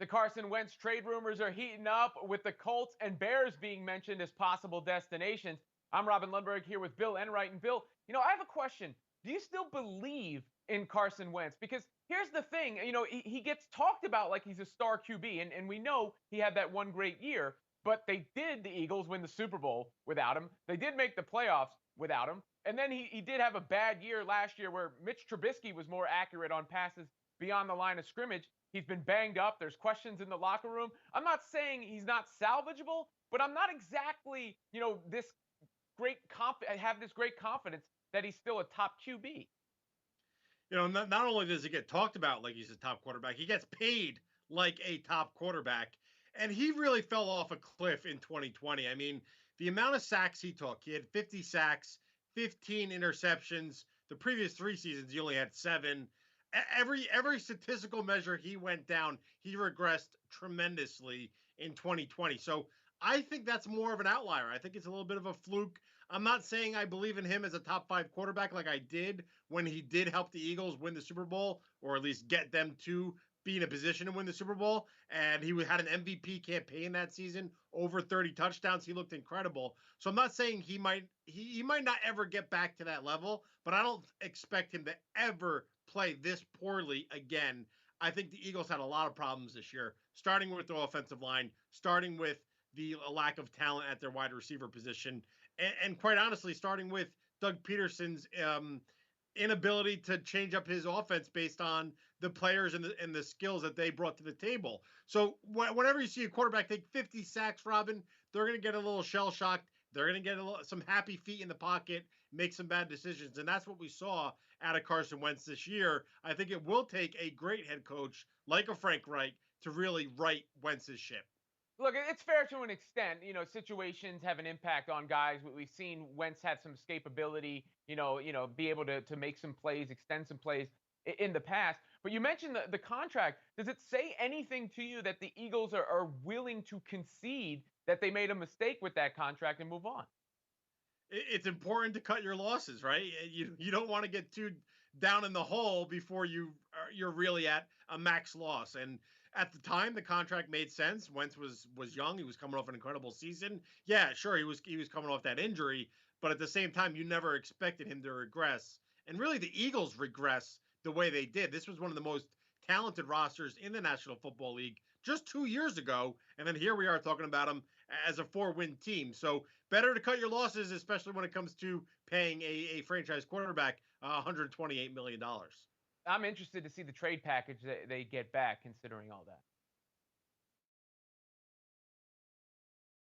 The Carson Wentz trade rumors are heating up with the Colts and Bears being mentioned as possible destinations. I'm Robin Lundberg here with Bill Enright. And Bill, I have a question. Do you still believe in Carson Wentz? Because here's the thing, he gets talked about like he's a star QB, and we know he had that one great year, but the Eagles, win the Super Bowl without him. They did make the playoffs without him. And then he did have a bad year last year where Mitch Trubisky was more accurate on passes beyond the line of scrimmage. He's been banged up. There's questions in the locker room. I'm not saying he's not salvageable, but I'm not exactly, this have this great confidence that he's still a top QB. Not only does he get talked about like he's a top quarterback, he gets paid like a top quarterback. And he really fell off a cliff in 2020. I mean, the amount of sacks he took, he had 50 sacks, 15 interceptions. The previous 3 seasons, he only had 7. Every statistical measure he went down, he regressed tremendously in 2020. So I think that's more of an outlier. I think it's a little bit of a fluke. I'm not saying I believe in him as a top 5 quarterback like I did when he did help the Eagles win the Super Bowl, or at least get them to be in a position to win the Super Bowl. And he had an MVP campaign that season, over 30 touchdowns. He looked incredible. So I'm not saying he might not ever get back to that level, but I don't expect him to ever play this poorly again. I think the Eagles had a lot of problems this year, starting with the offensive line, starting with the lack of talent at their wide receiver position, and quite honestly, starting with Doug Peterson's inability to change up his offense based on the players and the skills that they brought to the table. So whenever you see a quarterback take 50 sacks, Robin, they're going to get a little shell shocked. They're going to get some happy feet in the pocket, make some bad decisions. And that's what we saw out of Carson Wentz this year. I think it will take a great head coach like a Frank Reich to really right Wentz's ship. Look, it's fair to an extent. Situations have an impact on guys. We've seen Wentz have some escapability, be able to make some plays, extend some plays in the past. But you mentioned the contract. Does it say anything to you that the Eagles are willing to concede that they made a mistake with that contract and move on? It's important to cut your losses, right? You don't want to get too down in the hole before you're really at a max loss. And at the time, the contract made sense. Wentz was young; he was coming off an incredible season. Yeah, sure, he was coming off that injury, but at the same time, you never expected him to regress. And really, the Eagles regress the way they did. This was one of the most talented rosters in the National Football League just 2 years ago. And then here we are talking about them as a 4-win team. So better to cut your losses, especially when it comes to paying a franchise quarterback $128 million. I'm interested to see the trade package that they get back, considering all that.